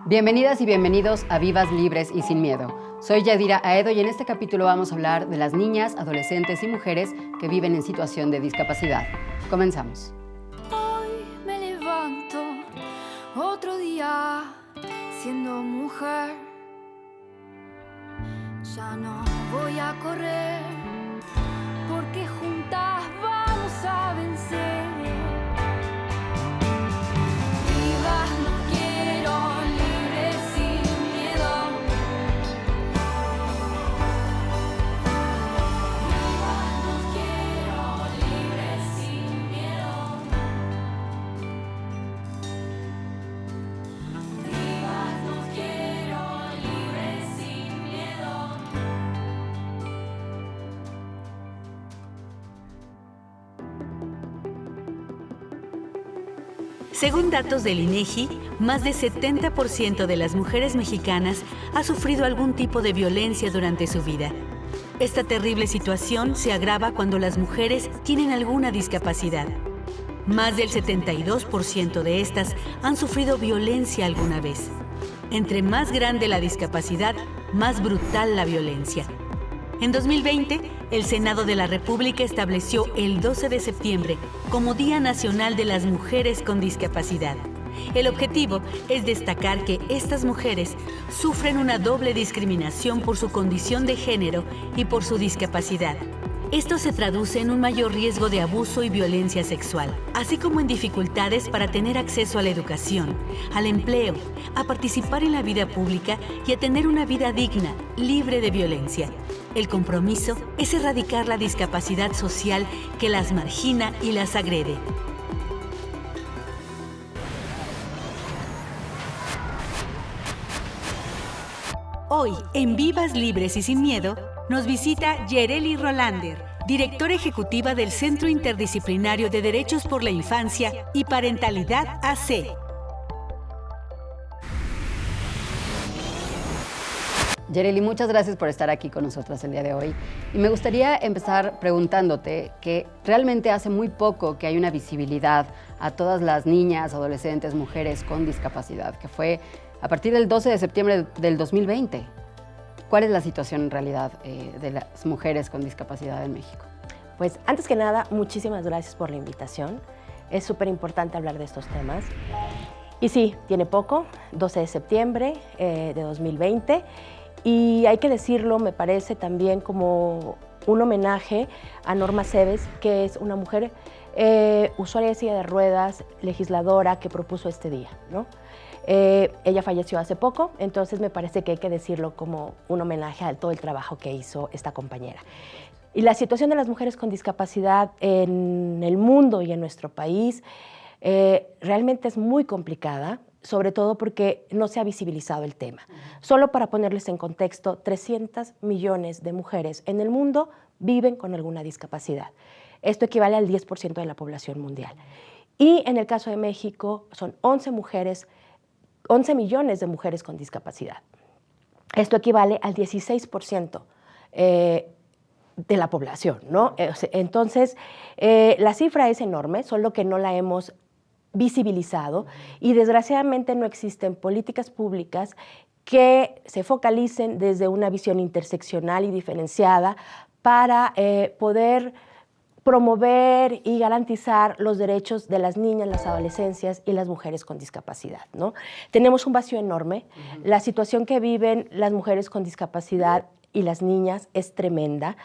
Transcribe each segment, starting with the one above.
Bienvenidas y bienvenidos a Vivas, Libres y Sin Miedo. Soy Yadira Aedo y en este capítulo vamos a hablar de las niñas, adolescentes y mujeres que viven en situación de discapacidad. Comenzamos. Hoy me levanto otro día siendo mujer. Ya no voy a correr porque juntas vamos a vencer. Vivas, no quiero, libre, sin miedo. Vivas, no quiero, libre, sin miedo. Vivas, no quiero, libre, sin miedo. Según datos del INEGI, más de 70% de las mujeres mexicanas ha sufrido algún tipo de violencia durante su vida. Esta terrible situación se agrava cuando las mujeres tienen alguna discapacidad. Más del 72% de estas han sufrido violencia alguna vez. Entre más grande la discapacidad, más brutal la violencia. En 2020, el Senado de la República estableció el 12 de septiembre como Día Nacional de las Mujeres con Discapacidad. El objetivo es destacar que estas mujeres sufren una doble discriminación por su condición de género y por su discapacidad. Esto se traduce en un mayor riesgo de abuso y violencia sexual, así como en dificultades para tener acceso a la educación, al empleo, a participar en la vida pública y a tener una vida digna, libre de violencia. El compromiso es erradicar la discapacidad social que las margina y las agrede. Hoy, en Vivas, Libres y Sin Miedo, nos visita Yereli Rolander, directora ejecutiva del Centro Interdisciplinario de Derechos por la Infancia y Parentalidad AC. Yereli, muchas gracias por estar aquí con nosotras el día de hoy. Y me gustaría empezar preguntándote que realmente hace muy poco que hay una visibilidad a todas las niñas, adolescentes, mujeres con discapacidad, que fue a partir del 12 de septiembre del 2020. ¿Cuál es la situación en realidad de las mujeres con discapacidad en México? Pues antes que nada, muchísimas gracias por la invitación. Es súper importante hablar de estos temas. Y sí, tiene poco, 12 de septiembre de 2020. Y hay que decirlo, me parece también como un homenaje a Norma Cebes, que es una mujer usuaria de silla de ruedas, legisladora que propuso este día, ¿no? Ella falleció hace poco, entonces me parece que hay que decirlo como un homenaje a todo el trabajo que hizo esta compañera. Y la situación de las mujeres con discapacidad en el mundo y en nuestro país realmente es muy complicada, sobre todo porque no se ha visibilizado el tema. Solo para ponerles en contexto, 300 millones de mujeres en el mundo viven con alguna discapacidad. Esto equivale al 10% de la población mundial. Y en el caso de México son 11 millones de mujeres con discapacidad. Esto equivale al 16% de la población, ¿no? Entonces, la cifra es enorme, solo que no la hemos visibilizado y desgraciadamente no existen políticas públicas que se focalicen desde una visión interseccional y diferenciada para poder promover y garantizar los derechos de las niñas, las adolescencias y las mujeres con discapacidad, ¿no? Tenemos un vacío enorme. La situación que viven las mujeres con discapacidad y las niñas es tremenda.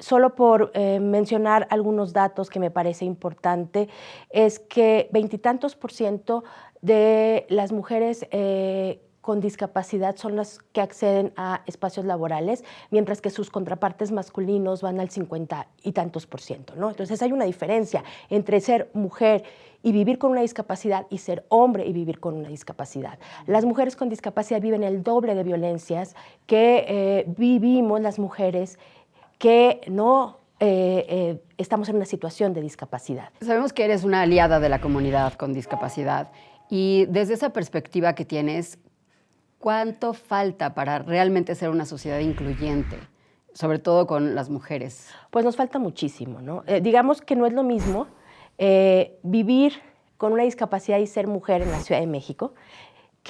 Solo por mencionar algunos datos que me parece importante, es que 20 y tantos % de las mujeres con discapacidad son las que acceden a espacios laborales, mientras que sus contrapartes masculinos van al 50 y tantos %, ¿no? Entonces hay una diferencia entre ser mujer y vivir con una discapacidad y ser hombre y vivir con una discapacidad. Las mujeres con discapacidad viven el doble de violencias que vivimos las mujeres que no estamos en una situación de discapacidad. Sabemos que eres una aliada de la comunidad con discapacidad y desde esa perspectiva que tienes, ¿cuánto falta para realmente ser una sociedad incluyente, sobre todo con las mujeres? Pues nos falta muchísimo, ¿no? Digamos que no es lo mismo vivir con una discapacidad y ser mujer en la Ciudad de México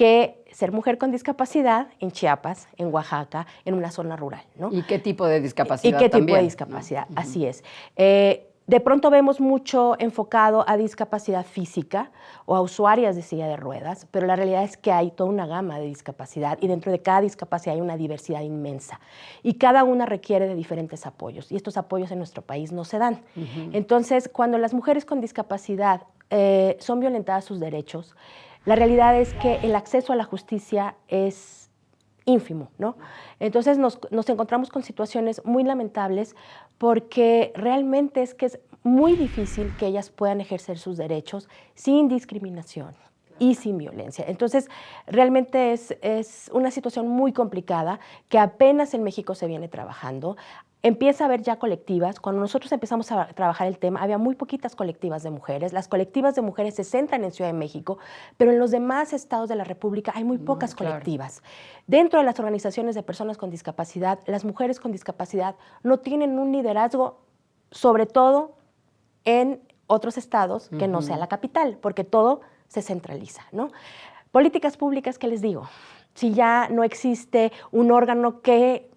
que ser mujer con discapacidad en Chiapas, en Oaxaca, en una zona rural, ¿no? ¿Y qué tipo de discapacidad ¿Y qué tipo también, de discapacidad? ¿no? Así es. De pronto vemos mucho enfocado a discapacidad física o a usuarias de silla de ruedas, pero la realidad es que hay toda una gama de discapacidad y dentro de cada discapacidad hay una diversidad inmensa y cada una requiere de diferentes apoyos y estos apoyos en nuestro país no se dan. Entonces, cuando las mujeres con discapacidad son violentadas sus derechos, la realidad es que el acceso a la justicia es ínfimo, ¿no? Entonces nos encontramos con situaciones muy lamentables porque realmente es que es muy difícil que ellas puedan ejercer sus derechos sin discriminación y sin violencia. Entonces, realmente es una situación muy complicada que apenas en México se viene trabajando. Empieza a haber ya colectivas. Cuando nosotros empezamos a trabajar el tema, había muy poquitas colectivas de mujeres. Las colectivas de mujeres se centran en Ciudad de México, pero en los demás estados de la República hay muy pocas colectivas. Dentro de las organizaciones de personas con discapacidad, las mujeres con discapacidad no tienen un liderazgo, sobre todo en otros estados que no sea la capital, porque todo se centraliza, ¿no? Políticas públicas, ¿qué les digo? Si ya no existe un órgano que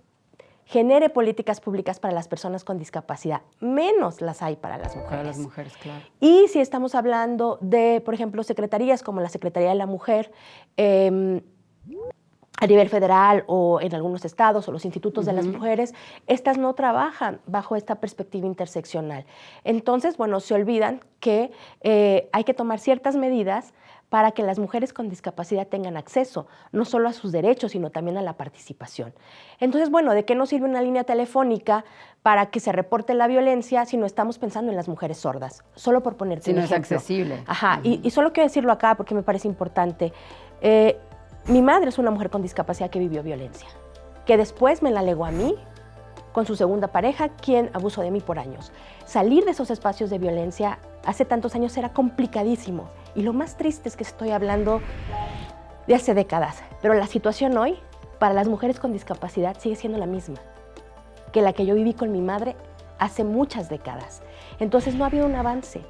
genere políticas públicas para las personas con discapacidad, menos las hay para las mujeres. Para las mujeres, claro. Y si estamos hablando de, por ejemplo, secretarías como la Secretaría de la Mujer, a nivel federal o en algunos estados o los institutos de las mujeres, estas no trabajan bajo esta perspectiva interseccional. Entonces, bueno, se olvidan que hay que tomar ciertas medidas para que las mujeres con discapacidad tengan acceso, no solo a sus derechos, sino también a la participación. Entonces, bueno, ¿de qué nos sirve una línea telefónica para que se reporte la violencia si no estamos pensando en las mujeres sordas? Solo por ponerte un ejemplo. Si no es accesible. Ajá, y solo quiero decirlo acá porque me parece importante. Mi madre es una mujer con discapacidad que vivió violencia, que después me la legó a mí con su segunda pareja, quien abusó de mí por años. Salir de esos espacios de violencia hace tantos años era complicadísimo. Y lo más triste es que estoy hablando de hace décadas. Pero la situación hoy, para las mujeres con discapacidad, sigue siendo la misma que la que yo viví con mi madre hace muchas décadas. Entonces no ha habido un avance.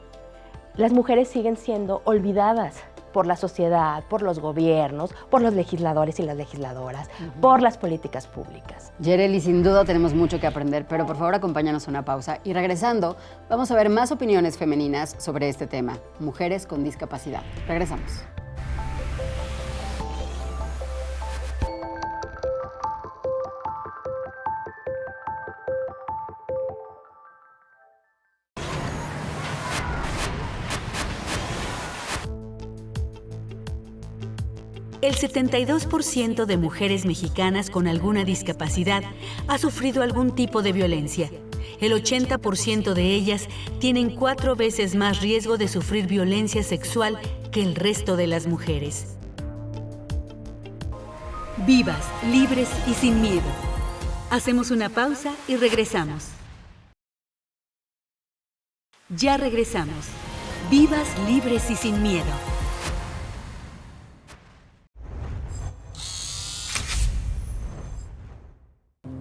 Las mujeres siguen siendo olvidadas por la sociedad, por los gobiernos, por los legisladores y las legisladoras, por las políticas públicas. Yereli, sin duda tenemos mucho que aprender, pero por favor acompáñanos a una pausa y regresando vamos a ver más opiniones femeninas sobre este tema, mujeres con discapacidad. Regresamos. El 72% de mujeres mexicanas con alguna discapacidad ha sufrido algún tipo de violencia. El 80% de ellas tienen 4 veces más riesgo de sufrir violencia sexual que el resto de las mujeres. Vivas, libres y sin miedo. Hacemos una pausa y regresamos. Ya regresamos. Vivas, libres y sin miedo.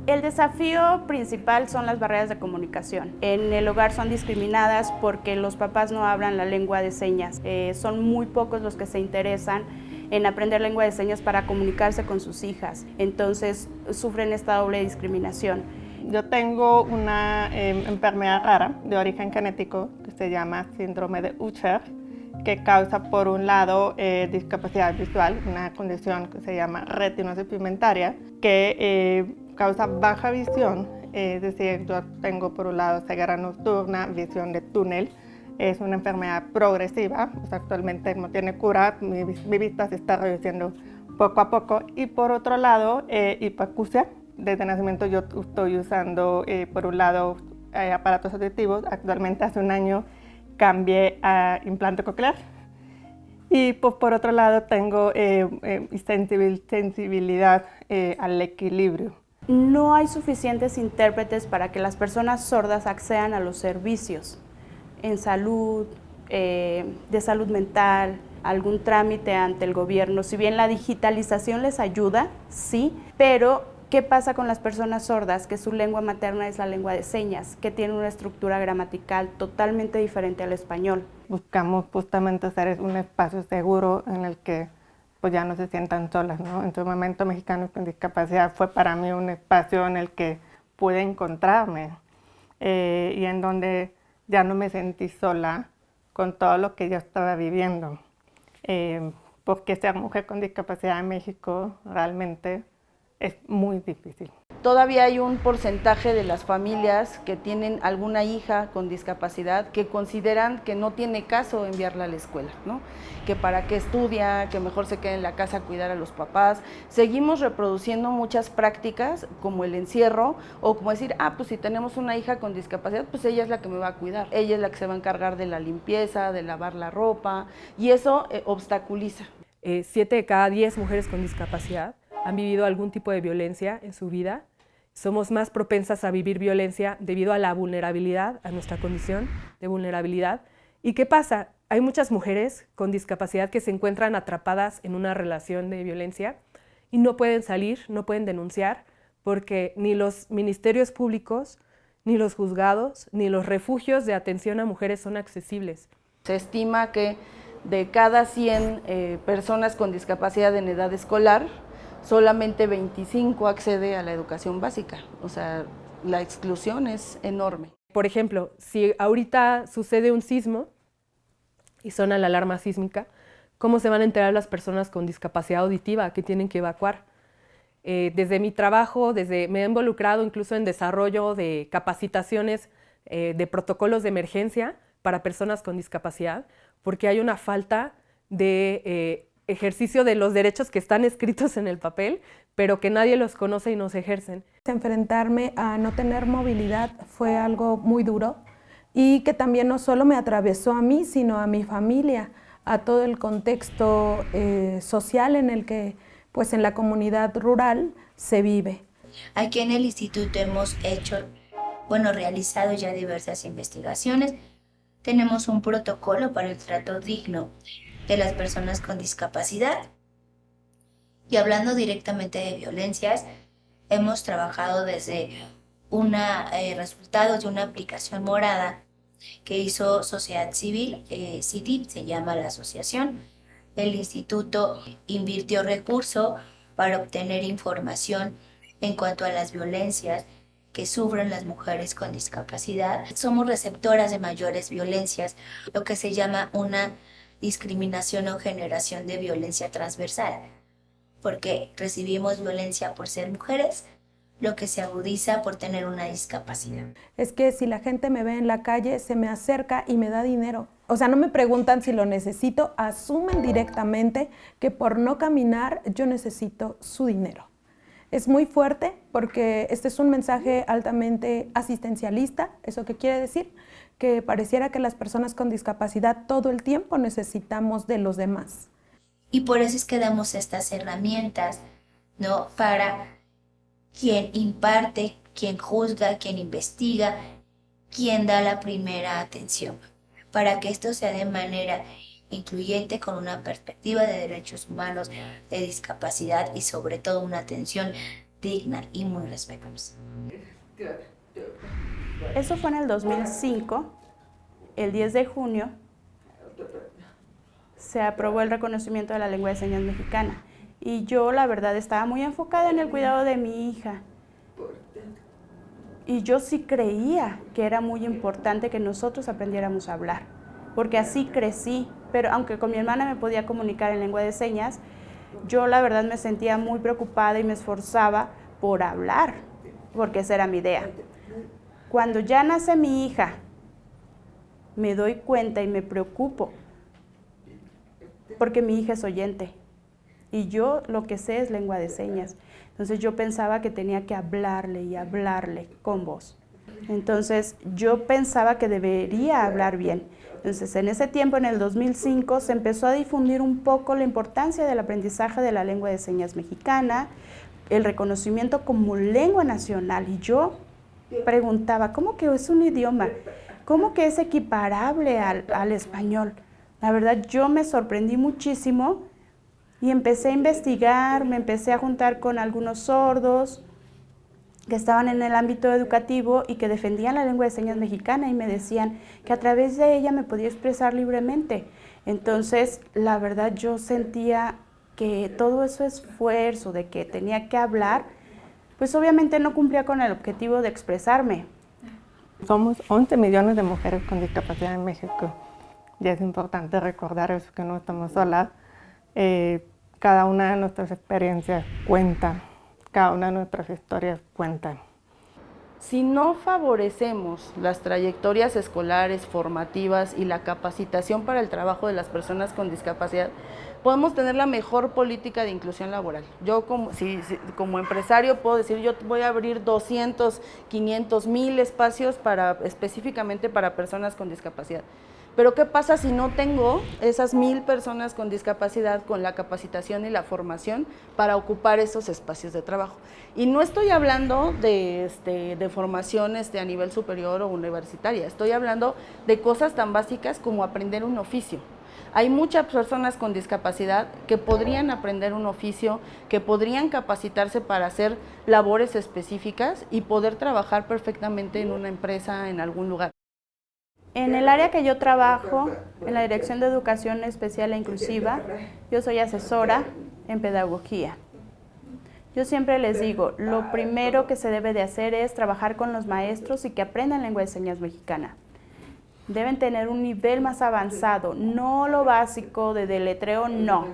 El desafío principal son las barreras de comunicación. En el hogar son discriminadas porque los papás no hablan la lengua de señas. Son muy pocos los que se interesan en aprender lengua de señas para comunicarse con sus hijas. Entonces sufren esta doble discriminación. Yo tengo una enfermedad rara de origen genético que se llama síndrome de Usher, que causa por un lado discapacidad visual, una condición que se llama retinosis pigmentaria, que causa baja visión, es decir, yo tengo por un lado ceguera nocturna, visión de túnel. Es una enfermedad progresiva, o sea, actualmente no tiene cura, mi vista se está reduciendo poco a poco. Y por otro lado, hipoacusia. Desde nacimiento yo estoy usando, por un lado, aparatos auditivos. Actualmente hace un año cambié a implante coclear. Y pues, por otro lado tengo sensibilidad al equilibrio. No hay suficientes intérpretes para que las personas sordas accedan a los servicios en salud, de salud mental, algún trámite ante el gobierno. Si bien la digitalización les ayuda, sí, pero ¿qué pasa con las personas sordas? Que su lengua materna es la lengua de señas, que tiene una estructura gramatical totalmente diferente al español. Buscamos justamente hacer un espacio seguro en el que pues ya no se sientan solas, ¿no? En su momento Mexicanos con Discapacidad fue para mí un espacio en el que pude encontrarme y en donde ya no me sentí sola con todo lo que yo estaba viviendo. Porque ser mujer con discapacidad en México realmente es muy difícil. Todavía hay un porcentaje de las familias que tienen alguna hija con discapacidad que consideran que no tiene caso enviarla a la escuela, ¿no? Que para qué estudia, que mejor se quede en la casa a cuidar a los papás. Seguimos reproduciendo muchas prácticas como el encierro o como decir, pues si tenemos una hija con discapacidad, pues ella es la que me va a cuidar. Ella es la que se va a encargar de la limpieza, de lavar la ropa y eso obstaculiza. 7 de cada 10 mujeres con discapacidad han vivido algún tipo de violencia en su vida. Somos más propensas a vivir violencia debido a la vulnerabilidad, a nuestra condición de vulnerabilidad. ¿Y qué pasa? Hay muchas mujeres con discapacidad que se encuentran atrapadas en una relación de violencia y no pueden salir, no pueden denunciar, porque ni los ministerios públicos, ni los juzgados, ni los refugios de atención a mujeres son accesibles. Se estima que de cada 100 personas con discapacidad en edad escolar, solamente 25 accede a la educación básica. O sea, la exclusión es enorme. Por ejemplo, si ahorita sucede un sismo y suena la alarma sísmica, ¿cómo se van a enterar las personas con discapacidad auditiva que tienen que evacuar? Desde mi trabajo, me he involucrado incluso en desarrollo de capacitaciones de protocolos de emergencia para personas con discapacidad, porque hay una falta de ejercicio de los derechos que están escritos en el papel, pero que nadie los conoce y no se ejercen. Enfrentarme a no tener movilidad fue algo muy duro y que también no solo me atravesó a mí, sino a mi familia, a todo el contexto social en el que, pues en la comunidad rural, se vive. Aquí en el instituto hemos realizado ya diversas investigaciones. Tenemos un protocolo para el trato digno de las personas con discapacidad. Y hablando directamente de violencias, hemos trabajado desde resultados de una aplicación morada que hizo Sociedad Civil, CIDIP se llama la asociación. El instituto invirtió recursos para obtener información en cuanto a las violencias que sufren las mujeres con discapacidad. Somos receptoras de mayores violencias, lo que se llama una discriminación o generación de violencia transversal, porque recibimos violencia por ser mujeres, lo que se agudiza por tener una discapacidad. Es que si la gente me ve en la calle, se me acerca y me da dinero. O sea, no me preguntan si lo necesito, asumen directamente que por no caminar yo necesito su dinero. Es muy fuerte porque este es un mensaje altamente asistencialista. ¿Eso qué quiere decir? Que pareciera que las personas con discapacidad todo el tiempo necesitamos de los demás. Y por eso es que damos estas herramientas, ¿no? Para quien imparte, quien juzga, quien investiga, quien da la primera atención, para que esto sea de manera incluyente con una perspectiva de derechos humanos, de discapacidad y sobre todo una atención digna y muy respetuosa. Eso fue en el 2005, el 10 de junio, se aprobó el reconocimiento de la lengua de señas mexicana. Y yo, la verdad, estaba muy enfocada en el cuidado de mi hija. Y yo sí creía que era muy importante que nosotros aprendiéramos a hablar, porque así crecí. Pero aunque con mi hermana me podía comunicar en lengua de señas, yo la verdad me sentía muy preocupada y me esforzaba por hablar, porque esa era mi idea. Cuando ya nace mi hija, me doy cuenta y me preocupo, porque mi hija es oyente y yo lo que sé es lengua de señas. Entonces yo pensaba que tenía que hablarle y hablarle con voz. Entonces yo pensaba que debería hablar bien. Entonces en ese tiempo, en el 2005, se empezó a difundir un poco la importancia del aprendizaje de la lengua de señas mexicana, el reconocimiento como lengua nacional. Y yo preguntaba, ¿cómo que es un idioma? ¿Cómo que es equiparable al español? La verdad, yo me sorprendí muchísimo y empecé a investigar, me empecé a juntar con algunos sordos que estaban en el ámbito educativo y que defendían la lengua de señas mexicana y me decían que a través de ella me podía expresar libremente. Entonces, la verdad, yo sentía que todo ese esfuerzo de que tenía que hablar, pues obviamente no cumplía con el objetivo de expresarme. Somos 11 millones de mujeres con discapacidad en México y es importante recordar eso, que no estamos solas. Cada una de nuestras experiencias cuenta, cada una de nuestras historias cuentan. Si no favorecemos las trayectorias escolares, formativas y la capacitación para el trabajo de las personas con discapacidad, podemos tener la mejor política de inclusión laboral. Yo como empresario puedo decir, yo voy a abrir 200, 500, 1000 espacios específicamente para personas con discapacidad. Pero ¿qué pasa si no tengo esas 1000 personas con discapacidad con la capacitación y la formación para ocupar esos espacios de trabajo? Y no estoy hablando de formación a nivel superior o universitaria, estoy hablando de cosas tan básicas como aprender un oficio. Hay muchas personas con discapacidad que podrían aprender un oficio, que podrían capacitarse para hacer labores específicas y poder trabajar perfectamente en una empresa, en algún lugar. En el área que yo trabajo, en la Dirección de Educación Especial e Inclusiva, yo soy asesora en pedagogía. Yo siempre les digo, lo primero que se debe de hacer es trabajar con los maestros y que aprendan lengua de señas mexicana. Deben tener un nivel más avanzado, no lo básico de deletreo, no.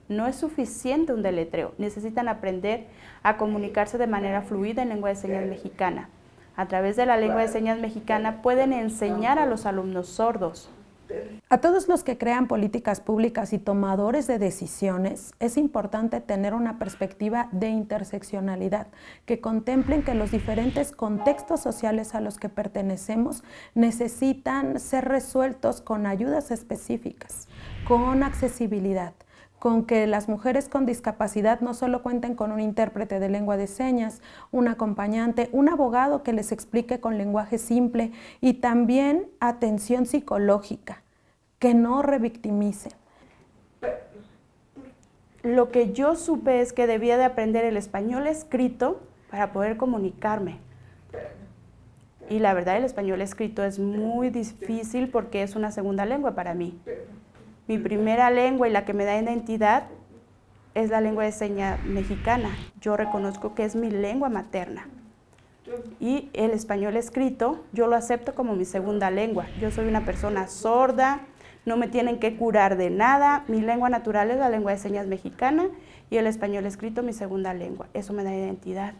No es suficiente un deletreo, necesitan aprender a comunicarse de manera fluida en lengua de señas mexicana. A través de la lengua de señas mexicana pueden enseñar a los alumnos sordos. A todos los que crean políticas públicas y tomadores de decisiones, es importante tener una perspectiva de interseccionalidad, que contemplen que los diferentes contextos sociales a los que pertenecemos necesitan ser resueltos con ayudas específicas, con accesibilidad, con que las mujeres con discapacidad no solo cuenten con un intérprete de lengua de señas, un acompañante, un abogado que les explique con lenguaje simple y también atención psicológica, que no revictimicen. Lo que yo supe es que debía de aprender el español escrito para poder comunicarme. Y la verdad, el español escrito es muy difícil porque es una segunda lengua para mí. Mi primera lengua y la que me da identidad es la lengua de señas mexicana. Yo reconozco que es mi lengua materna. Y el español escrito yo lo acepto como mi segunda lengua. Yo soy una persona sorda, no me tienen que curar de nada. Mi lengua natural es la lengua de señas mexicana y el español escrito mi segunda lengua. Eso me da identidad.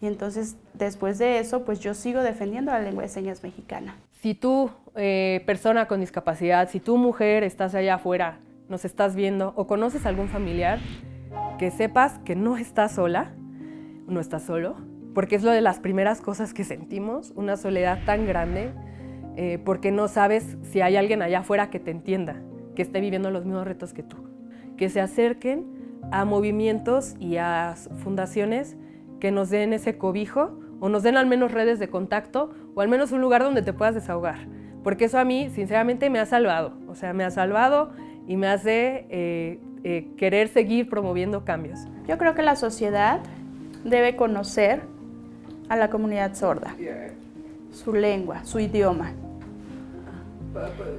Y entonces, después de eso, pues yo sigo defendiendo la lengua de señas mexicana. Si tú, persona con discapacidad, si tú, mujer, estás allá afuera, nos estás viendo o conoces a algún familiar, que sepas que no estás sola, no estás solo, porque es lo de las primeras cosas que sentimos, una soledad tan grande, porque no sabes si hay alguien allá afuera que te entienda, que esté viviendo los mismos retos que tú. Que se acerquen a movimientos y a fundaciones que nos den ese cobijo o nos den al menos redes de contacto o al menos un lugar donde te puedas desahogar. Porque eso a mí, sinceramente, me ha salvado. O sea, me ha salvado y me hace querer seguir promoviendo cambios. Yo creo que la sociedad debe conocer a la comunidad sorda, su lengua, su idioma.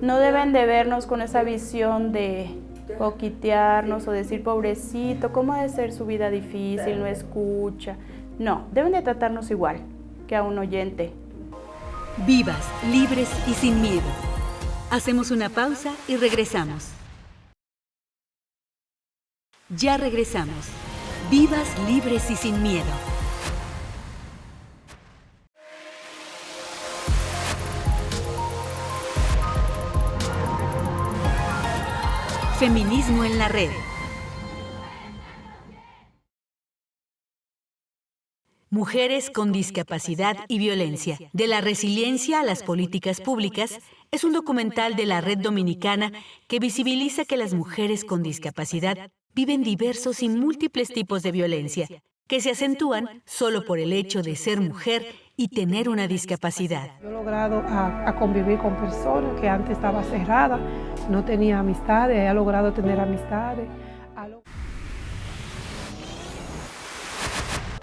No deben de vernos con esa visión de coquetearnos o decir, pobrecito, ¿cómo ha de ser su vida difícil? No escucha. No, deben de tratarnos igual que a un oyente. Vivas, libres y sin miedo. Hacemos una pausa y regresamos. Ya regresamos. Vivas, libres y sin miedo. Feminismo en la red. Mujeres con discapacidad y violencia. De la resiliencia a las políticas públicas es un documental de la Red Dominicana que visibiliza que las mujeres con discapacidad viven diversos y múltiples tipos de violencia, que se acentúan solo por el hecho de ser mujer y tener una discapacidad. Yo he logrado a convivir con personas que antes estaba cerrada, no tenía amistades, he logrado tener amistades.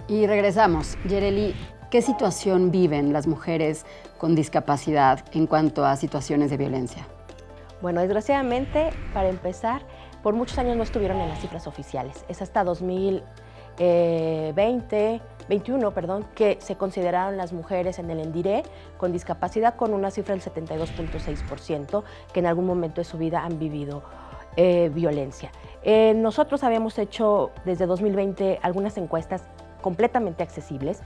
Y regresamos. Yereli, ¿qué situación viven las mujeres con discapacidad en cuanto a situaciones de violencia? Bueno, desgraciadamente, para empezar, por muchos años no estuvieron en las cifras oficiales. Es hasta 2021, que se consideraron las mujeres en el ENDIRE con discapacidad con una cifra del 72.6%, que en algún momento de su vida han vivido violencia. Nosotros habíamos hecho desde 2020 algunas encuestas completamente accesibles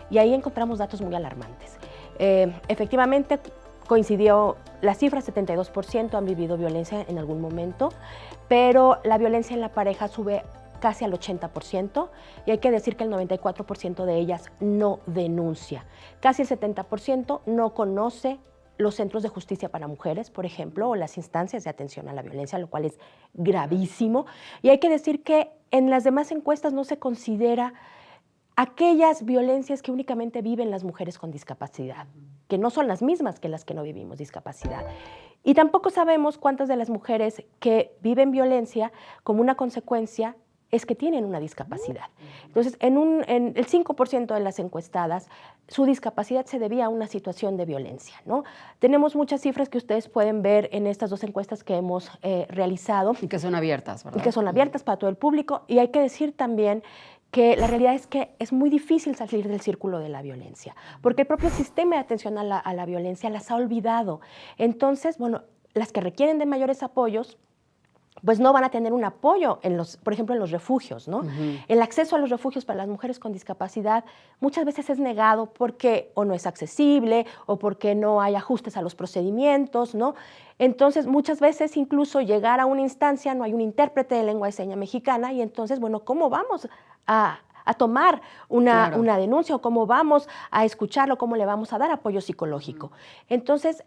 y ahí encontramos datos muy alarmantes. Efectivamente, coincidió la cifra, 72% han vivido violencia en algún momento, pero la violencia en la pareja sube casi al 80%, y hay que decir que el 94% de ellas no denuncia. Casi el 70% no conoce los centros de justicia para mujeres, por ejemplo, o las instancias de atención a la violencia, lo cual es gravísimo. Y hay que decir que en las demás encuestas no se considera aquellas violencias que únicamente viven las mujeres con discapacidad, que no son las mismas que las que no vivimos discapacidad. Y tampoco sabemos cuántas de las mujeres que viven violencia como una consecuencia es que tienen una discapacidad. Entonces, en el 5% de las encuestadas, su discapacidad se debía a una situación de violencia, ¿no? Tenemos muchas cifras que ustedes pueden ver en estas dos encuestas que hemos realizado. Y que son abiertas, ¿verdad? Y que son abiertas para todo el público. Y hay que decir también que la realidad es que es muy difícil salir del círculo de la violencia, porque el propio sistema de atención a la violencia las ha olvidado. Entonces, bueno, las que requieren de mayores apoyos, pues no van a tener un apoyo, por ejemplo, en los refugios, ¿no? El acceso a los refugios para las mujeres con discapacidad muchas veces es negado porque o no es accesible o porque no hay ajustes a los procedimientos, ¿no? Entonces, muchas veces incluso llegar a una instancia no hay un intérprete de lengua de señas mexicana y entonces, bueno, ¿cómo vamos a tomar una denuncia o cómo vamos a escucharlo, cómo le vamos a dar apoyo psicológico? Entonces,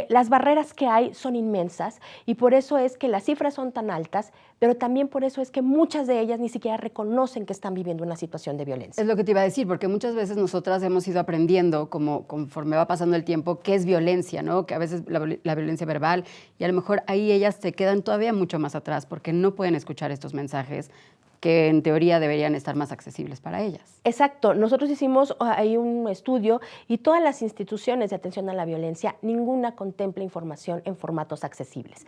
las barreras que hay son inmensas y por eso es que las cifras son tan altas, pero también por eso es que muchas de ellas ni siquiera reconocen que están viviendo una situación de violencia. Es lo que te iba a decir, porque muchas veces nosotras hemos ido aprendiendo, conforme va pasando el tiempo, qué es violencia, ¿no? Que a veces la violencia verbal, y a lo mejor ahí ellas se quedan todavía mucho más atrás porque no pueden escuchar estos mensajes que en teoría deberían estar más accesibles para ellas. Exacto. Nosotros hicimos ahí un estudio y todas las instituciones de atención a la violencia, ninguna contempla información en formatos accesibles.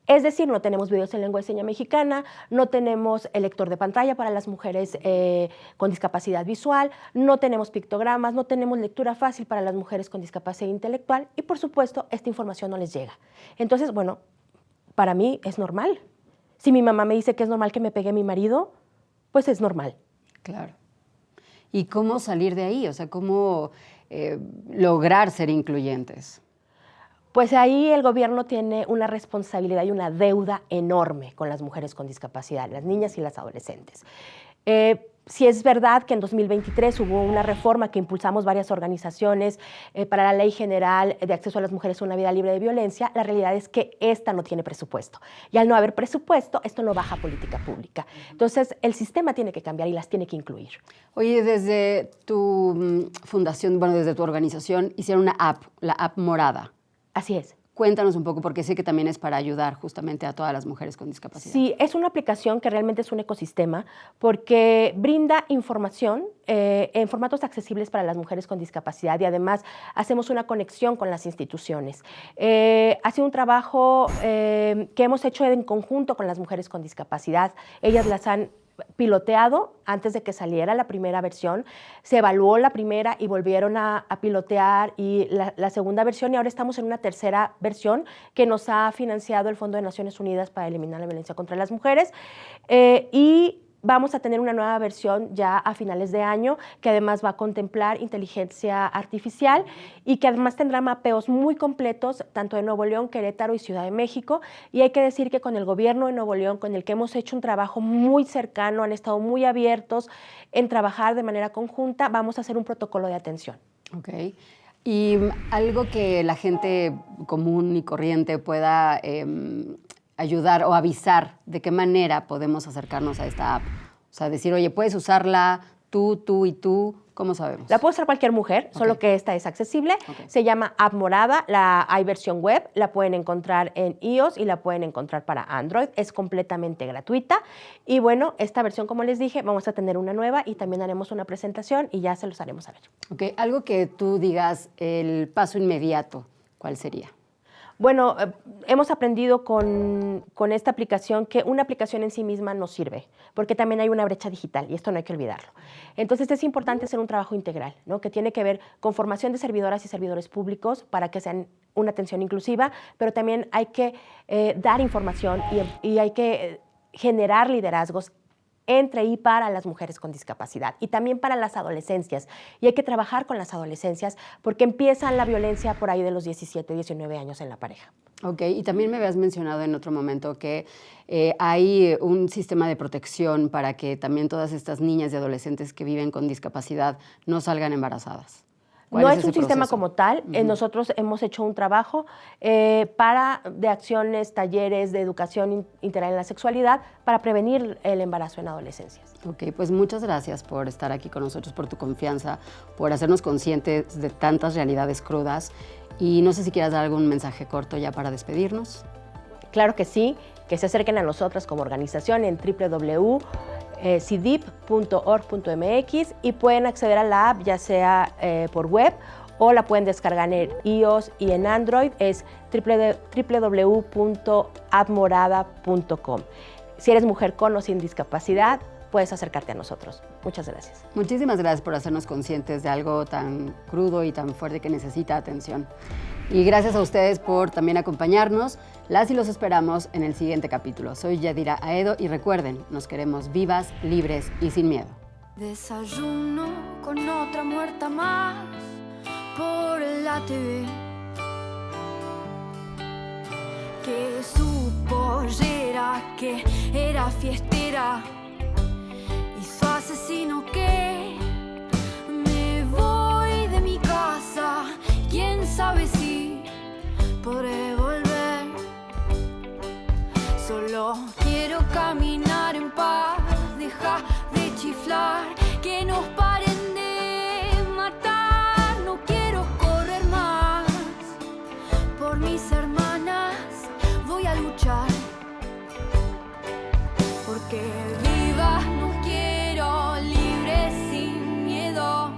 Es decir, no tenemos videos en lengua de señas mexicana, no tenemos el lector de pantalla para las mujeres con discapacidad visual, no tenemos pictogramas, no tenemos lectura fácil para las mujeres con discapacidad intelectual y, por supuesto, esta información no les llega. Entonces, bueno, para mí es normal. Si mi mamá me dice que es normal que me pegue mi marido, pues es normal. Claro. ¿Y cómo salir de ahí? O sea, ¿cómo lograr ser incluyentes? Pues ahí el gobierno tiene una responsabilidad y una deuda enorme con las mujeres con discapacidad, las niñas y las adolescentes. Si es verdad que en 2023 hubo una reforma que impulsamos varias organizaciones para la Ley General de Acceso a las Mujeres a una Vida Libre de Violencia, la realidad es que esta no tiene presupuesto. Y al no haber presupuesto, esto no baja política pública. Entonces, el sistema tiene que cambiar y las tiene que incluir. Oye, desde tu fundación, bueno, desde tu organización, hicieron una app, la app Morada. Así es. Cuéntanos un poco, porque sé que también es para ayudar justamente a todas las mujeres con discapacidad. Sí, es una aplicación que realmente es un ecosistema porque brinda información en formatos accesibles para las mujeres con discapacidad y además hacemos una conexión con las instituciones. Ha sido un trabajo que hemos hecho en conjunto con las mujeres con discapacidad. Ellas las han piloteado antes de que saliera la primera versión, se evaluó la primera y volvieron a pilotear y la segunda versión y ahora estamos en una tercera versión que nos ha financiado el Fondo de Naciones Unidas para eliminar la violencia contra las mujeres y vamos a tener una nueva versión ya a finales de año que además va a contemplar inteligencia artificial y que además tendrá mapeos muy completos tanto de Nuevo León, Querétaro y Ciudad de México. Y hay que decir que con el gobierno de Nuevo León, con el que hemos hecho un trabajo muy cercano, han estado muy abiertos en trabajar de manera conjunta, vamos a hacer un protocolo de atención. Ok. Y algo que la gente común y corriente pueda ayudar o avisar de qué manera podemos acercarnos a esta app. O sea, decir, oye, puedes usarla tú y tú, ¿cómo sabemos? La puede usar cualquier mujer, solo que esta es accesible. Se llama App Morada, hay versión web, la pueden encontrar en iOS y la pueden encontrar para Android. Es completamente gratuita. Y bueno, esta versión, como les dije, vamos a tener una nueva y también haremos una presentación y ya se los haremos saber. Ok, algo que tú digas, el paso inmediato, ¿cuál sería? Bueno, hemos aprendido con esta aplicación que una aplicación en sí misma no sirve, porque también hay una brecha digital y esto no hay que olvidarlo. Entonces es importante hacer un trabajo integral, ¿no? Que tiene que ver con formación de servidoras y servidores públicos para que sean una atención inclusiva, pero también hay que dar información y hay que generar liderazgos entre y para las mujeres con discapacidad y también para las adolescencias. Y hay que trabajar con las adolescencias porque empieza la violencia por ahí de los 17, 19 años en la pareja. Ok, y también me habías mencionado en otro momento que hay un sistema de protección para que también todas estas niñas y adolescentes que viven con discapacidad no salgan embarazadas. No es un sistema como tal. Nosotros hemos hecho un trabajo de acciones, talleres de educación integral en la sexualidad para prevenir el embarazo en adolescencias. Ok, pues muchas gracias por estar aquí con nosotros, por tu confianza, por hacernos conscientes de tantas realidades crudas. Y no sé si quieras dar algún mensaje corto ya para despedirnos. Claro que sí, que se acerquen a nosotras como organización en www.cidip.org.mx y pueden acceder a la app ya sea por web o la pueden descargar en iOS y en Android, es www.appmorada.com. Si eres mujer con o sin discapacidad, puedes acercarte a nosotros. Muchas gracias. Muchísimas gracias por hacernos conscientes de algo tan crudo y tan fuerte que necesita atención. Y gracias a ustedes por también acompañarnos. Las y los esperamos en el siguiente capítulo. Soy Yadira Aedo y recuerden, nos queremos vivas, libres y sin miedo. Desayuno con otra muerta más por la TV, que su pollera, que era fiestera, y su asesino que me voy de mi casa, quién sabe si podré volver. Solo quiero caminar en paz, deja de chiflar, que nos paren de matar, no quiero correr más, por mis hermanas voy a luchar, porque vivas nos quiero, libres sin miedo,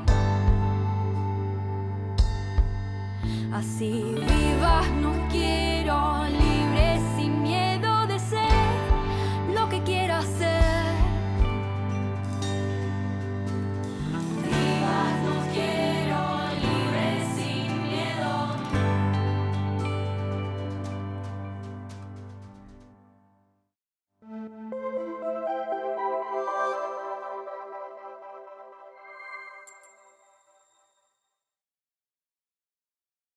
así vivas nos quiero, libres.